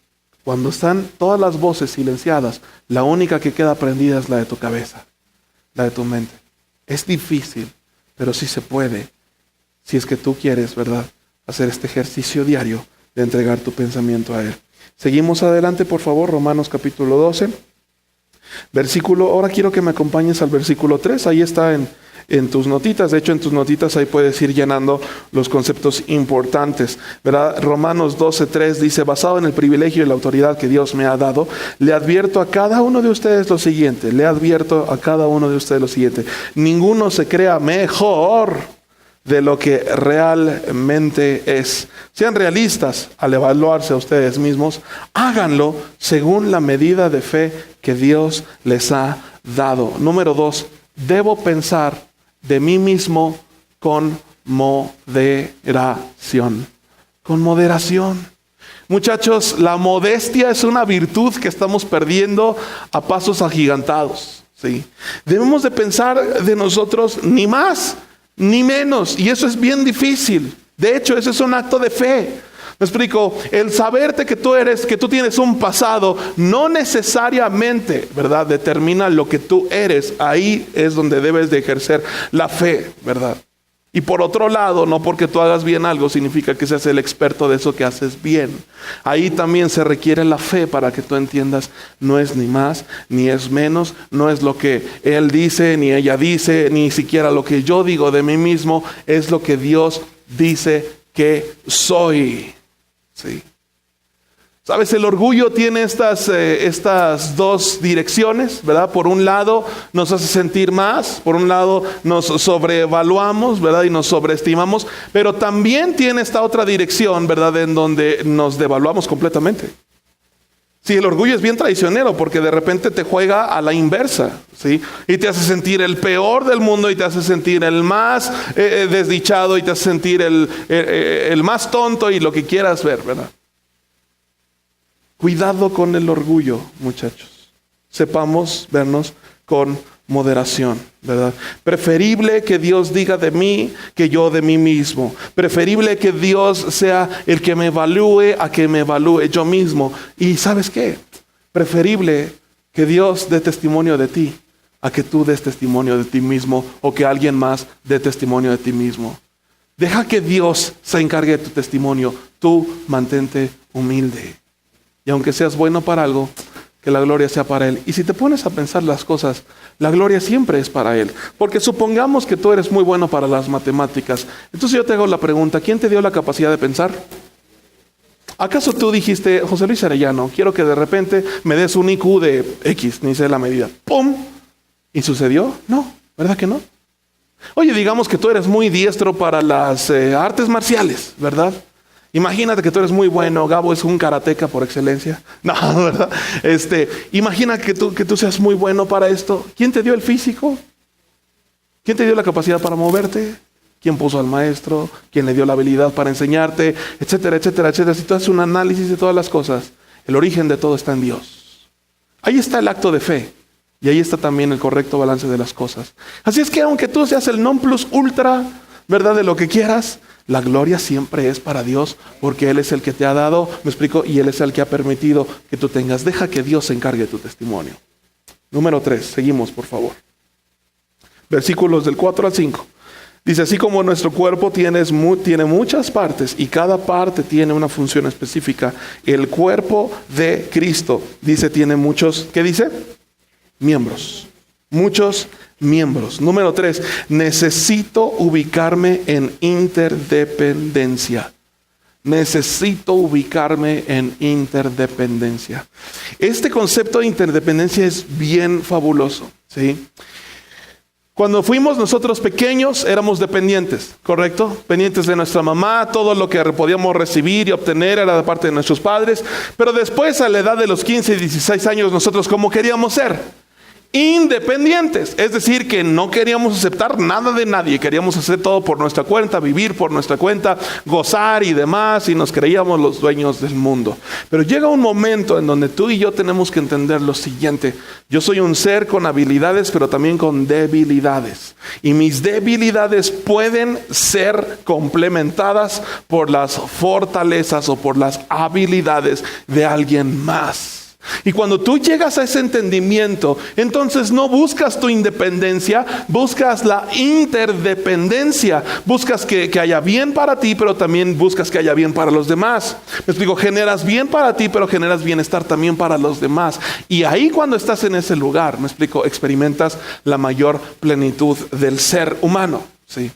cuando están todas las voces silenciadas, la única que queda prendida es la de tu cabeza, la de tu mente. Es difícil, pero sí se puede. Si es que tú quieres, ¿verdad?, hacer este ejercicio diario de entregar tu pensamiento a Él. Seguimos adelante, por favor, Romanos capítulo 12. Ahora quiero que me acompañes al versículo 3. Ahí está en tus notitas. De hecho, en tus notitas ahí puedes ir llenando los conceptos importantes, ¿verdad? Romanos 12:3 dice: basado en el privilegio y la autoridad que Dios me ha dado, le advierto a cada uno de ustedes lo siguiente. Ninguno se crea mejor de lo que realmente es. Sean realistas al evaluarse a ustedes mismos. Háganlo según la medida de fe que Dios les ha dado. Número 2, debo pensar de mí mismo con moderación. Con moderación. Muchachos, la modestia es una virtud que estamos perdiendo a pasos agigantados, ¿sí? Debemos de pensar de nosotros ni más ni menos, y eso es bien difícil. De hecho, eso es un acto de fe. Me explico, el saberte que tú tienes un pasado, no necesariamente, ¿verdad?, determina lo que tú eres. Ahí es donde debes de ejercer la fe, ¿verdad? Y por otro lado, no porque tú hagas bien algo significa que seas el experto de eso que haces bien. Ahí también se requiere la fe para que tú entiendas, no es ni más ni es menos, no es lo que él dice ni ella dice, ni siquiera lo que yo digo de mí mismo, es lo que Dios dice que soy. ¿Sí? Sabes, el orgullo tiene estas dos direcciones, ¿verdad? Por un lado nos hace sentir más, por un lado nos sobrevaluamos, ¿verdad? Y nos sobreestimamos, pero también tiene esta otra dirección, ¿verdad? En donde nos devaluamos completamente. Sí, el orgullo es bien traicionero porque de repente te juega a la inversa, ¿sí? Y te hace sentir el peor del mundo y te hace sentir el más desdichado y te hace sentir el más tonto y lo que quieras ver, ¿verdad? Cuidado con el orgullo, muchachos. Sepamos vernos con moderación, ¿verdad? Preferible que Dios diga de mí que yo de mí mismo. Preferible que Dios sea el que me evalúe a que me evalúe yo mismo. Y ¿sabes qué? Preferible que Dios dé testimonio de ti a que tú des testimonio de ti mismo o que alguien más dé testimonio de ti mismo. Deja que Dios se encargue de tu testimonio. Tú mantente humilde. Y aunque seas bueno para algo, que la gloria sea para Él. Y si te pones a pensar las cosas, la gloria siempre es para Él. Porque supongamos que tú eres muy bueno para las matemáticas. Entonces yo te hago la pregunta, ¿quién te dio la capacidad de pensar? ¿Acaso tú dijiste, José Luis Arellano, quiero que de repente me des un IQ de X, ni sé la medida? ¡Pum! ¿Y sucedió? No, ¿verdad que no? Oye, digamos que tú eres muy diestro para las artes marciales, ¿verdad? Imagínate que tú eres muy bueno, Gabo es un karateca por excelencia. No, ¿verdad? Imagina que tú seas muy bueno para esto. ¿Quién te dio el físico? ¿Quién te dio la capacidad para moverte? ¿Quién puso al maestro? ¿Quién le dio la habilidad para enseñarte? Etcétera, etcétera, etcétera. Si tú haces un análisis de todas las cosas, el origen de todo está en Dios. Ahí está el acto de fe. Y ahí está también el correcto balance de las cosas. Así es que aunque tú seas el non plus ultra, ¿verdad? De lo que quieras, la gloria siempre es para Dios, porque Él es el que te ha dado, me explico, y Él es el que ha permitido que tú tengas. Deja que Dios se encargue de tu testimonio. Número 3, seguimos por favor. Versículos del 4 al 5. Dice, así como nuestro cuerpo tiene muchas partes y cada parte tiene una función específica, el cuerpo de Cristo, dice, tiene muchos, ¿qué dice? Miembros. Muchos miembros. Número 3, necesito ubicarme en interdependencia. Necesito ubicarme en interdependencia. Este concepto de interdependencia es bien fabuloso, ¿sí? Cuando fuimos nosotros pequeños éramos dependientes, ¿correcto? Pendientes de nuestra mamá, todo lo que podíamos recibir y obtener era de parte de nuestros padres. Pero después, a la edad de los 15 y 16 años, nosotros ¿cómo queríamos ser? Independientes, es decir, que no queríamos aceptar nada de nadie, queríamos hacer todo por nuestra cuenta, vivir por nuestra cuenta, gozar y demás, y nos creíamos los dueños del mundo. Pero llega un momento en donde tú y yo tenemos que entender lo siguiente: yo soy un ser con habilidades, pero también con debilidades, y mis debilidades pueden ser complementadas por las fortalezas o por las habilidades de alguien más. Y cuando tú llegas a ese entendimiento, entonces no buscas tu independencia, buscas la interdependencia. Buscas que haya bien para ti, pero también buscas que haya bien para los demás. Me explico, generas bien para ti, pero generas bienestar también para los demás. Y ahí cuando estás en ese lugar, me explico, experimentas la mayor plenitud del ser humano, ¿sí?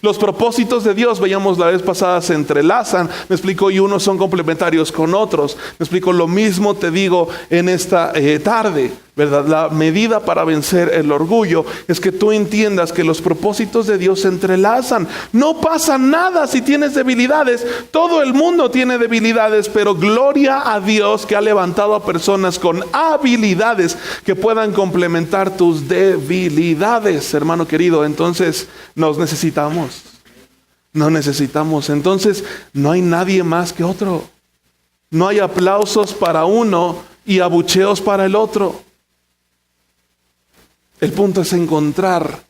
Los propósitos de Dios, veíamos la vez pasada, se entrelazan, me explico, y unos son complementarios con otros. Me explico, lo mismo te digo en esta tarde, ¿verdad? La medida para vencer el orgullo es que tú entiendas que los propósitos de Dios se entrelazan. No pasa nada si tienes debilidades. Todo el mundo tiene debilidades, pero gloria a Dios que ha levantado a personas con habilidades que puedan complementar tus debilidades, hermano querido. Entonces nos necesitamos. No necesitamos. Entonces no hay nadie más que otro. No hay aplausos para uno y abucheos para el otro. El punto es encontrar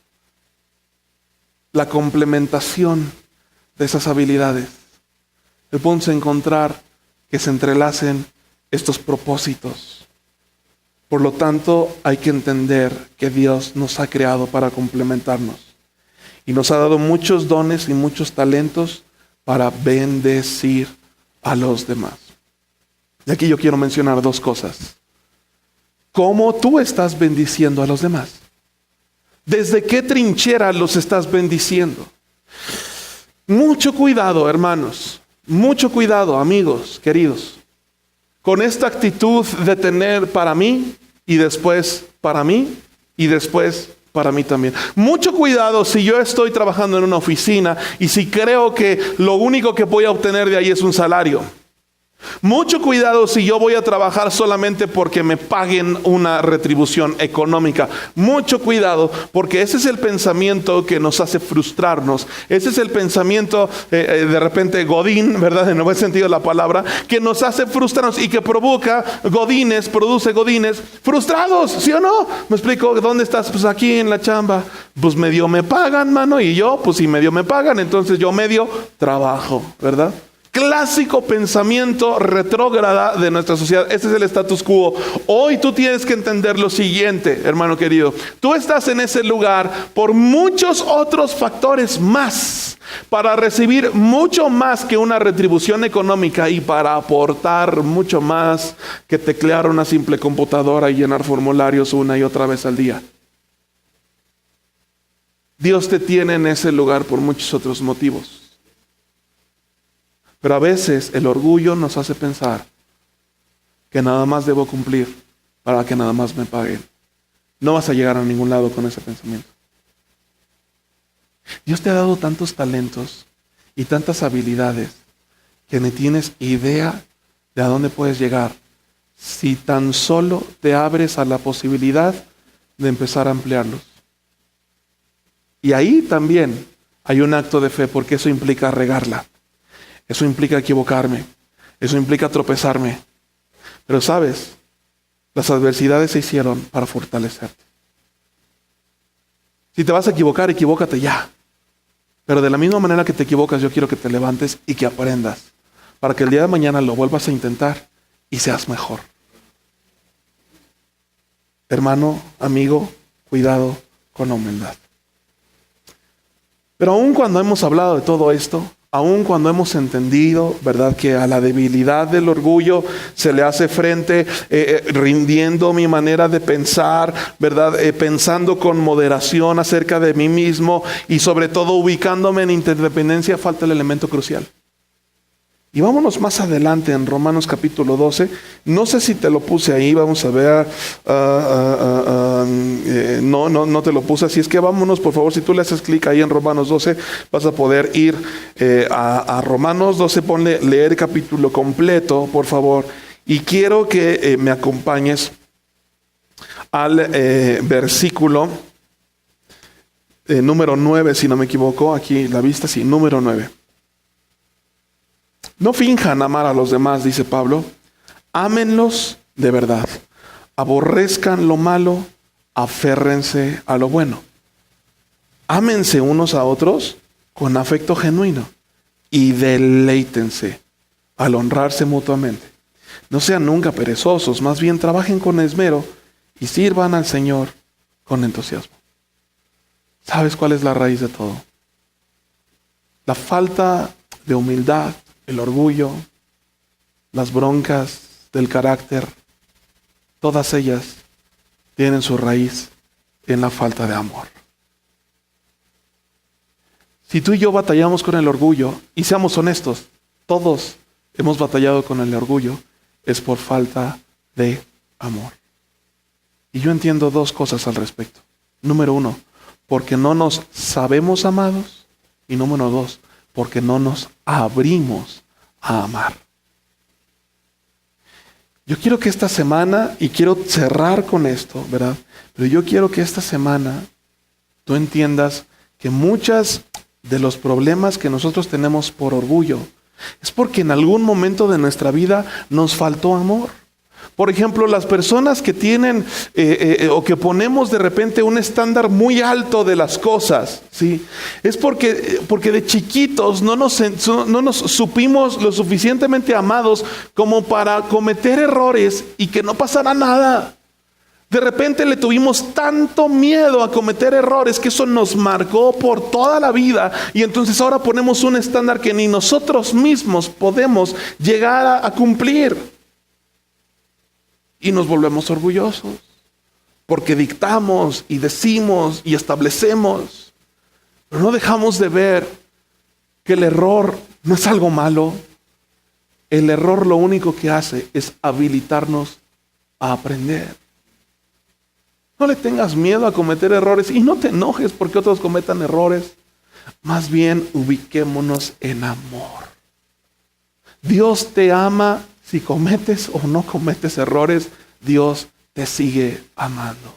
la complementación de esas habilidades. El punto es encontrar que se entrelacen estos propósitos. Por lo tanto, hay que entender que Dios nos ha creado para complementarnos. Y nos ha dado muchos dones y muchos talentos para bendecir a los demás. Y aquí yo quiero mencionar dos cosas. ¿Cómo tú estás bendiciendo a los demás? ¿Desde qué trinchera los estás bendiciendo? Mucho cuidado, hermanos. Mucho cuidado, amigos, queridos. con esta actitud de tener para mí y después para mí y después para mí también. Mucho cuidado si yo estoy trabajando en una oficina y si creo que lo único que voy a obtener de ahí es un salario. Mucho cuidado si yo voy a trabajar solamente porque me paguen una retribución económica. Mucho cuidado, porque ese es el pensamiento que nos hace frustrarnos. Ese es el pensamiento de repente godín, ¿verdad? En el buen sentido de la palabra, que nos hace frustrarnos y que produce godines frustrados, ¿sí o no? Me explico, ¿dónde estás? Pues aquí en la chamba. Pues medio me pagan, mano, y yo, pues si medio me pagan, entonces yo medio trabajo, ¿verdad? Clásico pensamiento retrógrada de nuestra sociedad. Ese es el status quo. Hoy tú tienes que entender lo siguiente, hermano querido. Tú estás en ese lugar por muchos otros factores más, para recibir mucho más que una retribución económica y para aportar mucho más que teclear una simple computadora y llenar formularios una y otra vez al día. Dios te tiene en ese lugar por muchos otros motivos. Pero a veces el orgullo nos hace pensar que nada más debo cumplir para que nada más me paguen. No vas a llegar a ningún lado con ese pensamiento. Dios te ha dado tantos talentos y tantas habilidades que ni tienes idea de a dónde puedes llegar si tan solo te abres a la posibilidad de empezar a ampliarlos. Y ahí también hay un acto de fe, porque eso implica regarla. Eso implica equivocarme. Eso implica tropezarme. Pero sabes, las adversidades se hicieron para fortalecerte. Si te vas a equivocar, equivócate ya. Pero de la misma manera que te equivocas, yo quiero que te levantes y que aprendas, para que el día de mañana lo vuelvas a intentar y seas mejor. Hermano, amigo, cuidado con la humildad. Pero aun cuando hemos hablado de todo esto, aun cuando hemos entendido, ¿verdad?, que a la debilidad del orgullo se le hace frente rindiendo mi manera de pensar, ¿verdad?, pensando con moderación acerca de mí mismo y sobre todo ubicándome en interdependencia, falta el elemento crucial. Y vámonos más adelante en Romanos capítulo 12. No sé si te lo puse ahí, vamos a ver. No te lo puse. Así es que vámonos, por favor, si tú le haces clic ahí en Romanos 12, vas a poder ir a Romanos 12. Ponle leer capítulo completo, por favor. Y quiero que me acompañes al versículo número 9, si no me equivoco. Aquí la vista, sí, número 9. No finjan amar a los demás, dice Pablo. Ámenlos de verdad. Aborrezcan lo malo, aférrense a lo bueno. Ámense unos a otros con afecto genuino y deleítense al honrarse mutuamente. No sean nunca perezosos, más bien trabajen con esmero y sirvan al Señor con entusiasmo. ¿Sabes cuál es la raíz de todo? La falta de humildad, el orgullo, las broncas del carácter, todas ellas tienen su raíz en la falta de amor. Si tú y yo batallamos con el orgullo, y seamos honestos, todos hemos batallado con el orgullo, es por falta de amor. Y yo entiendo dos cosas al respecto. Número 1, porque no nos sabemos amados. Y número 2, porque no nos abrimos a amar. Yo quiero que esta semana, y quiero cerrar con esto, ¿verdad? Pero yo quiero que esta semana tú entiendas que muchos de los problemas que nosotros tenemos por orgullo es porque en algún momento de nuestra vida nos faltó amor. Por ejemplo, las personas que tienen o que ponemos de repente un estándar muy alto de las cosas, ¿sí? Es porque de chiquitos no nos supimos lo suficientemente amados como para cometer errores y que no pasara nada. De repente le tuvimos tanto miedo a cometer errores que eso nos marcó por toda la vida, y entonces ahora ponemos un estándar que ni nosotros mismos podemos llegar a cumplir. Y nos volvemos orgullosos, porque dictamos y decimos y establecemos, pero no dejamos de ver que el error no es algo malo, El error lo único que hace es habilitarnos a aprender. No le tengas miedo a cometer errores y no te enojes porque otros cometan errores. Más bien ubiquémonos en amor. Dios te ama si cometes o no cometes errores. Dios te sigue amando.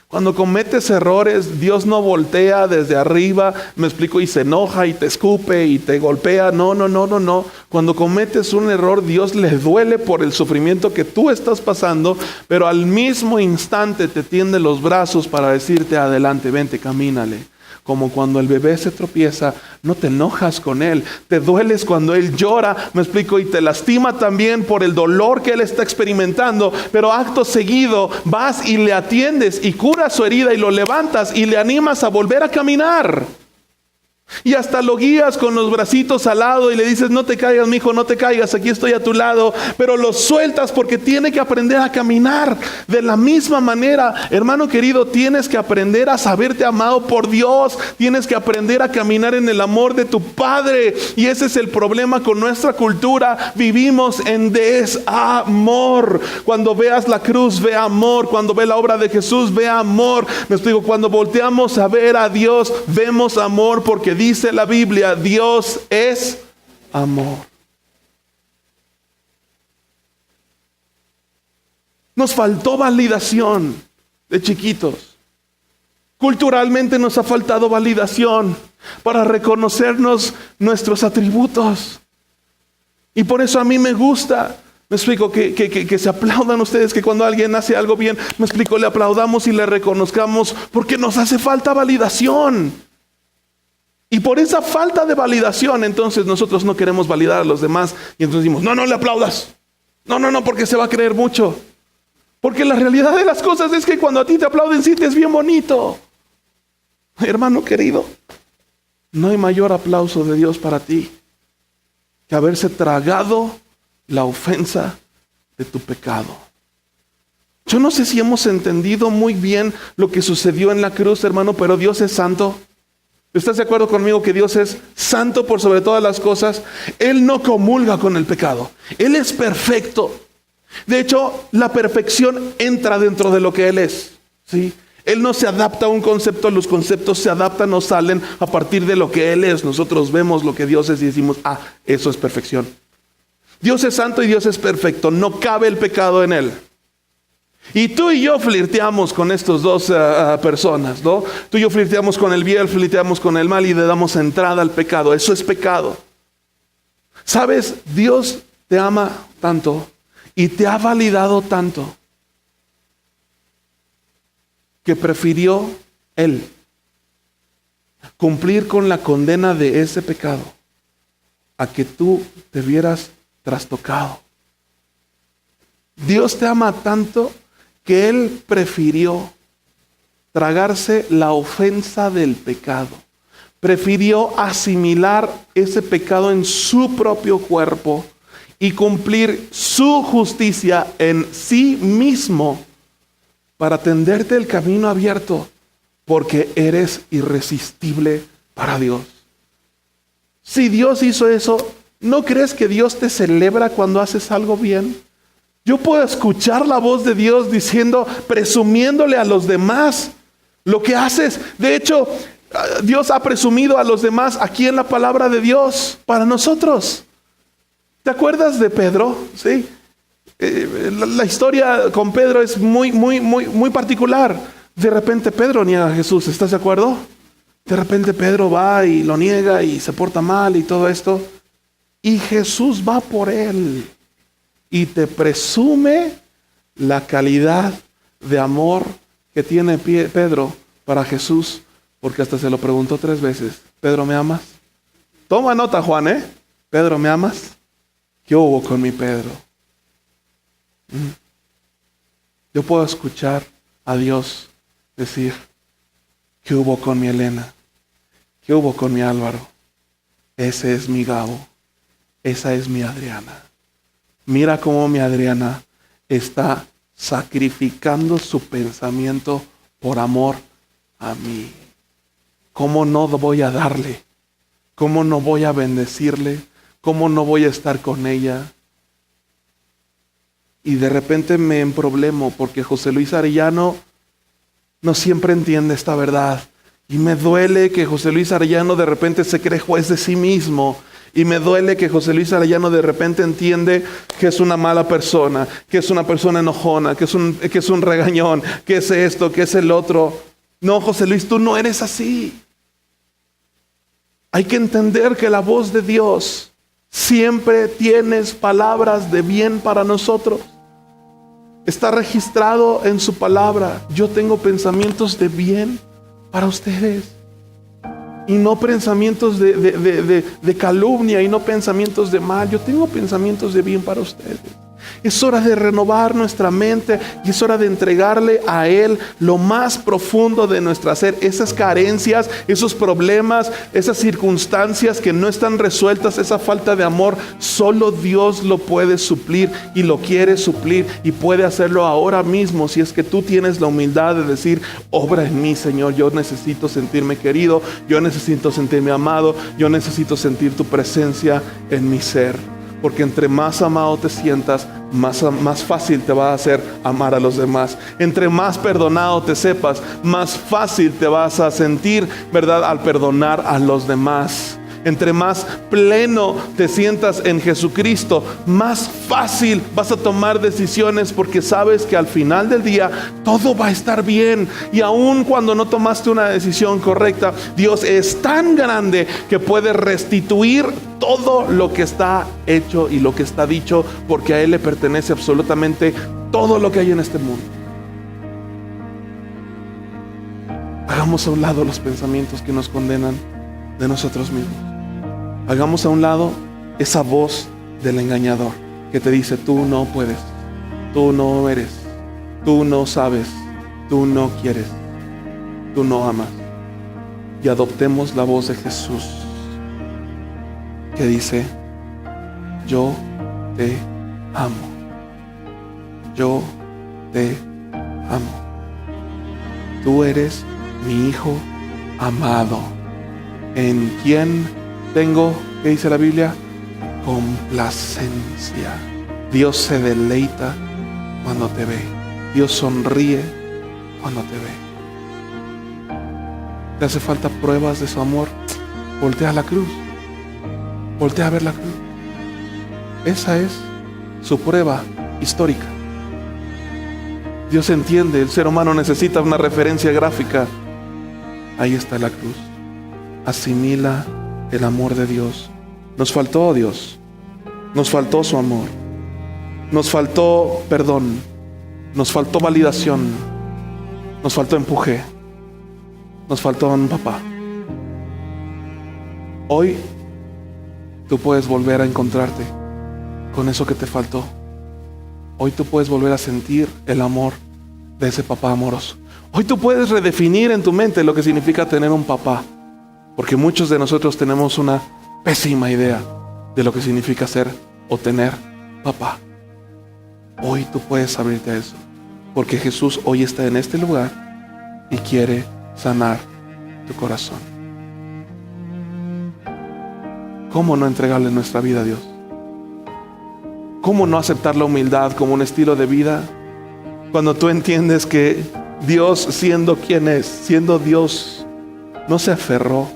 Cuando cometes errores, Dios no voltea desde arriba, me explico, y se enoja y te escupe y te golpea. No. Cuando cometes un error, Dios le duele por el sufrimiento que tú estás pasando, pero al mismo instante te tiende los brazos para decirte, adelante, vente, camínale. Como cuando el bebé se tropieza, no te enojas con él, te dueles cuando él llora, me explico, y te lastima también por el dolor que él está experimentando, pero acto seguido vas y le atiendes y curas su herida y lo levantas y le animas a volver a caminar. Y hasta lo guías con los bracitos al lado y le dices, no te caigas, mijo, no te caigas, aquí estoy a tu lado. Pero lo sueltas porque tiene que aprender a caminar. De la misma manera, hermano querido, tienes que aprender a saberte amado por Dios. Tienes que aprender a caminar en el amor de tu Padre. Y ese es el problema con nuestra cultura. Vivimos en desamor. Cuando veas la cruz, ve amor. Cuando ve la obra de Jesús, ve amor. Me explico, cuando volteamos a ver a Dios, vemos amor porque dice la Biblia, Dios es amor. Nos faltó validación de chiquitos. Culturalmente nos ha faltado validación para reconocernos nuestros atributos. Y por eso a mí me gusta, me explico, que se aplaudan ustedes, que cuando alguien hace algo bien, me explico, le aplaudamos y le reconozcamos porque nos hace falta validación. Y por esa falta de validación, entonces nosotros no queremos validar a los demás. Y entonces decimos, no le aplaudas. No, porque se va a creer mucho. Porque la realidad de las cosas es que cuando a ti te aplauden, sientes bien bonito. Hermano querido, no hay mayor aplauso de Dios para ti que haberse tragado la ofensa de tu pecado. Yo no sé si hemos entendido muy bien lo que sucedió en la cruz, hermano, pero Dios es santo. ¿Estás de acuerdo conmigo que Dios es santo por sobre todas las cosas? Él no comulga con el pecado. Él es perfecto. De hecho, la perfección entra dentro de lo que Él es, ¿sí? Él no se adapta a un concepto, los conceptos se adaptan o salen a partir de lo que Él es. Nosotros vemos lo que Dios es y decimos, eso es perfección. Dios es santo y Dios es perfecto. No cabe el pecado en Él. Y tú y yo flirteamos con estos dos personas, ¿no? Tú y yo flirteamos con el bien, flirteamos con el mal y le damos entrada al pecado. Eso es pecado. ¿Sabes? Dios te ama tanto y te ha validado tanto que prefirió Él cumplir con la condena de ese pecado a que tú te vieras trastocado. Dios te ama tanto que Él prefirió tragarse la ofensa del pecado. Prefirió asimilar ese pecado en su propio cuerpo y cumplir su justicia en sí mismo para tenderte el camino abierto, porque eres irresistible para Dios. Si Dios hizo eso, ¿no crees que Dios te celebra cuando haces algo bien? Yo puedo escuchar la voz de Dios diciendo, presumiéndole a los demás lo que haces. De hecho, Dios ha presumido a los demás aquí en la palabra de Dios para nosotros. ¿Te acuerdas de Pedro? Sí. La historia con Pedro es muy particular. De repente Pedro niega a Jesús, ¿estás de acuerdo? De repente Pedro va y lo niega y se porta mal y todo esto. Y Jesús va por él. Y te presume la calidad de amor que tiene Pedro para Jesús, porque hasta se lo preguntó 3 veces. ¿Pedro, me amas? Toma nota, Juan, ¿Pedro, me amas? ¿Qué hubo con mi Pedro? Yo puedo escuchar a Dios decir, ¿qué hubo con mi Elena? ¿Qué hubo con mi Álvaro? Ese es mi Gabo. Esa es mi Adriana. Mira cómo mi Adriana está sacrificando su pensamiento por amor a mí. ¿Cómo no voy a darle? ¿Cómo no voy a bendecirle? ¿cómo no voy a estar con ella? Y de repente me emproblemo porque José Luis Arellano no siempre entiende esta verdad. Y me duele que José Luis Arellano de repente se cree juez de sí mismo. Y me duele que José Luis Arellano de repente entiende que es una mala persona, que es una persona enojona, que es un regañón, que es esto, que es el otro. No, José Luis, tú no eres así. Hay que entender que la voz de Dios siempre tienes palabras de bien para nosotros. Está registrado en su palabra. Yo tengo pensamientos de bien para ustedes. Y no pensamientos de calumnia y no pensamientos de mal. Yo tengo pensamientos de bien para ustedes. Es hora de renovar nuestra mente y es hora de entregarle a Él lo más profundo de nuestra ser. Esas carencias, esos problemas, esas circunstancias que no están resueltas, esa falta de amor, solo Dios lo puede suplir y lo quiere suplir y puede hacerlo ahora mismo. Si es que tú tienes la humildad de decir, obra en mí, Señor, yo necesito sentirme querido, yo necesito sentirme amado, yo necesito sentir tu presencia en mi ser. Porque entre más amado te sientas, más fácil te va a hacer amar a los demás. Entre más perdonado te sepas, más fácil te vas a sentir, ¿verdad?, al perdonar a los demás. Entre más pleno te sientas en Jesucristo, más fácil vas a tomar decisiones porque sabes que al final del día todo va a estar bien. Y aun cuando no tomaste una decisión correcta, Dios es tan grande que puede restituir todo lo que está hecho y lo que está dicho, porque a Él le pertenece absolutamente todo lo que hay en este mundo. Hagamos a un lado los pensamientos que nos condenan de nosotros mismos. Hagamos a un lado esa voz del engañador que te dice, tú no puedes, tú no eres, tú no sabes, tú no quieres, tú no amas. Y adoptemos la voz de Jesús que dice, yo te amo, yo te amo. Tú eres mi hijo amado, en quien tengo, ¿qué dice la Biblia? Complacencia. Dios se deleita cuando te ve. Dios sonríe cuando te ve. ¿Te hace falta pruebas de su amor? Voltea a la cruz. Voltea a ver la cruz. Esa es su prueba histórica. Dios entiende, el ser humano necesita una referencia gráfica. Ahí está la cruz. Asimila el amor de Dios. Nos faltó Dios, nos faltó su amor, nos faltó perdón, nos faltó validación, nos faltó empuje, nos faltó un papá. Hoy tú puedes volver a encontrarte con eso que te faltó. Hoy tú puedes volver a sentir el amor de ese papá amoroso. Hoy tú puedes redefinir en tu mente lo que significa tener un papá. Porque muchos de nosotros tenemos una pésima idea de lo que significa ser o tener papá. Hoy tú puedes abrirte a eso. Porque Jesús hoy está en este lugar y quiere sanar tu corazón. ¿Cómo no entregarle nuestra vida a Dios? ¿Cómo no aceptar la humildad como un estilo de vida? Cuando tú entiendes que Dios, siendo quien es, siendo Dios, no se aferró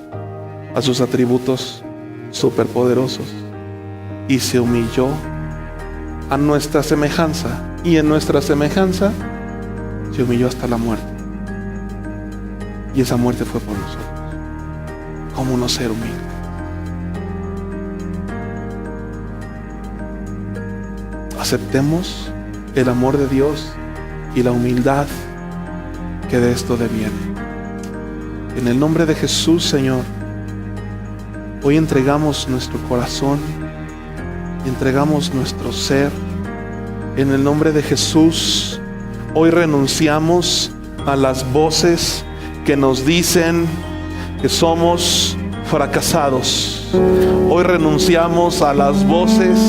a sus atributos superpoderosos y se humilló a nuestra semejanza, y en nuestra semejanza se humilló hasta la muerte, y esa muerte fue por nosotros. ¿Cómo no ser humilde? Aceptemos el amor de Dios y la humildad que de esto deviene. En el nombre de Jesús, Señor, hoy entregamos nuestro corazón, entregamos nuestro ser. En el nombre de Jesús, hoy renunciamos a las voces que nos dicen que somos fracasados. Hoy renunciamos a las voces